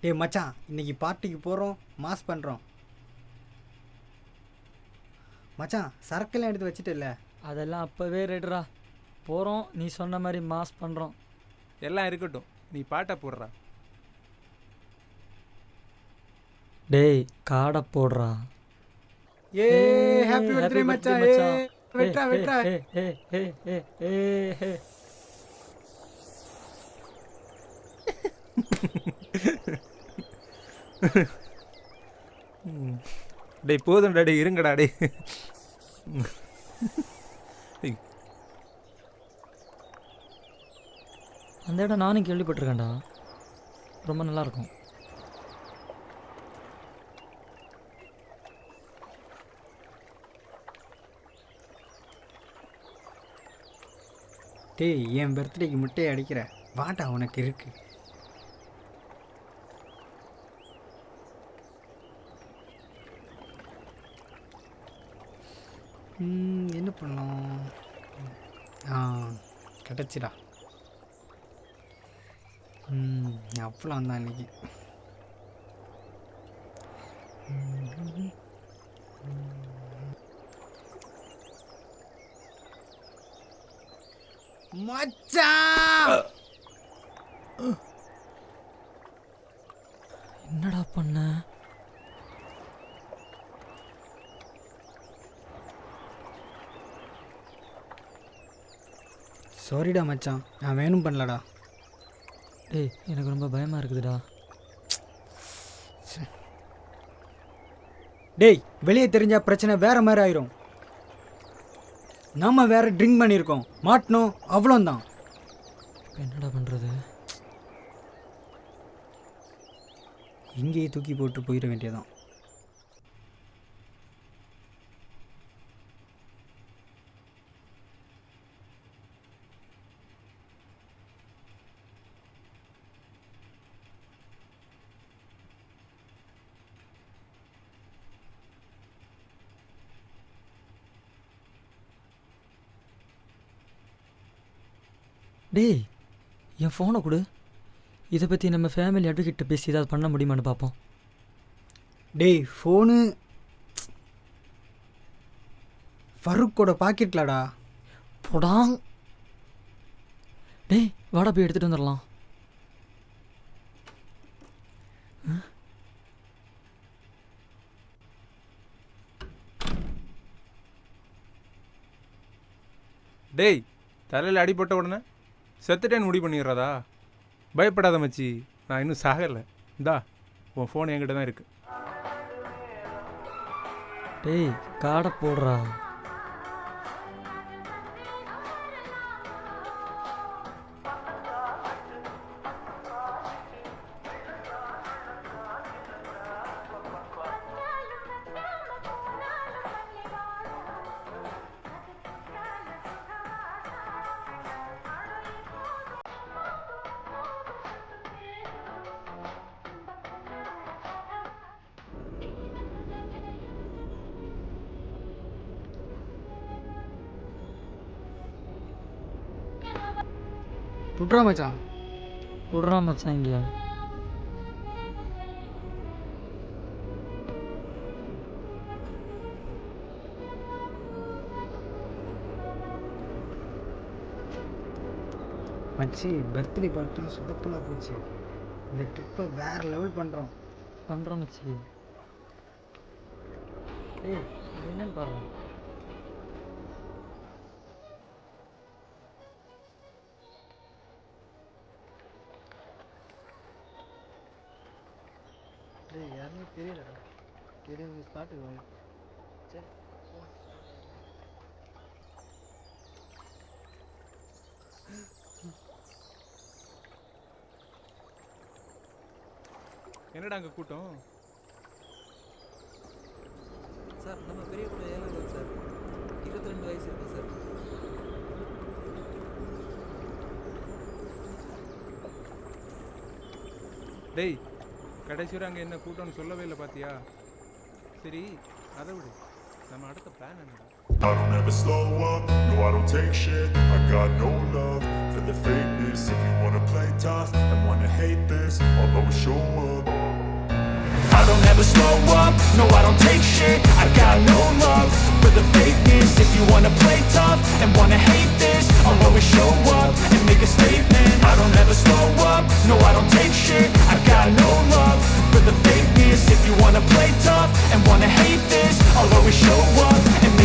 டேய் மச்சான், இன்னைக்கு பார்ட்டிக்கு போகிறோம், மாஸ் பண்ணுறோம். மச்சான் சரக்கெல்லாம் எடுத்து வச்சுட்டு இல்லை? அதெல்லாம் அப்போவே ரெடிரா. போகிறோம், நீ சொன்ன மாதிரி மாஸ் பண்ணுறோம். எல்லாம் இருக்கட்டும், நீ பாட்டை போடுறா. டேய் காடை போடுறா. ஏ ஹாப்பி பர்த்டே மச்சான். ஏ வெட்றா வெட்றா. டேய் போதும்டா, டேய் இருங்கடா டேய். அந்த இடம் நானும் கேள்விப்பட்டிருக்கேன்டா, ரொம்ப நல்லாயிருக்கும். டேய் என் பர்த்டேக்கு முட்டையை அடிக்கிற வாட்டா உனக்கு இருக்கு. என்ன பண்ணலாம்? கிடச்சிடா. அவ்வளோ தான் இன்னைக்கு. மச்சான் என்னடா பண்ண? சாரிடா மச்சான், நான் வேணும் பண்ணலடா. டேய் எனக்கு ரொம்ப பயமாக இருக்குதுடா. டேய் வெளியே தெரிஞ்சா பிரச்சனை வேற மாதிரி ஆயிரும். நம்ம வேற ட்ரிங்க் பண்ணியிருக்கோம், மாட்டணும், அவ்வளோந்தான். என்னடா பண்ணுறது? இங்கேயே தூக்கி போட்டு போயிட வேண்டியதான். டேய் என் ஃபோனை கொடு. இதை பற்றி நம்ம ஃபேமிலி அட்வொகேட்டை பேசி ஏதாவது பண்ண முடியுமான்னு பார்ப்போம். டேய் ஃபோனு ஃபருக்கோட பாக்கெட்லடா. போடாங். டேய் வாடா போய் எடுத்துகிட்டு வந்துடலாம். டேய் தலையில் அடிப்பட்ட உடனே செத்துட்டேன்னு முடிவு பண்ணிடுறதா? பயப்படாத மச்சி, நான் இன்னும் சாகலை. இந்தா உன் ஃபோன் என்கிட்ட தான் இருக்கு. டேய் காடை போடுறா. விட்றா மச்சான். விட்றா மச்சான். இங்கே மச்சி பர்த்டே பார்ட்டி சுத்தப்பலாக போச்சு. இந்த ட்ரிப்பை வேறு லெவல் பண்ணுறோம். மச்சி. ஏய் என்னன்னு பாரு. டேய் யாருமே தெரியலடா. தெரியவங்க ஸ்பாட்டுக்கு வாங்க. சரி என்னடா அங்கே கூட்டம்? சார் நம்ம பெரிய கூட 7 சார், 22 வயசு இருக்கு சார். டேய் கடைசி வரை அங்கே என்ன கூட்டம்னு சொல்லவே இல்லை பார்த்தியா? சரி அதை விடு, நம்ம அடுத்த பிளான் என்னடா? I don't ever slow up, no I don't take shit. I got no love for the fakeness. If you wanna play tough and wanna hate this, I'll always show up. never slow up, no I don't take shit. I got no love for the fakeness. If you wanna play tough and wanna hate this, I'll always show up and make a statement. I don't ever slow up, no I don't take shit.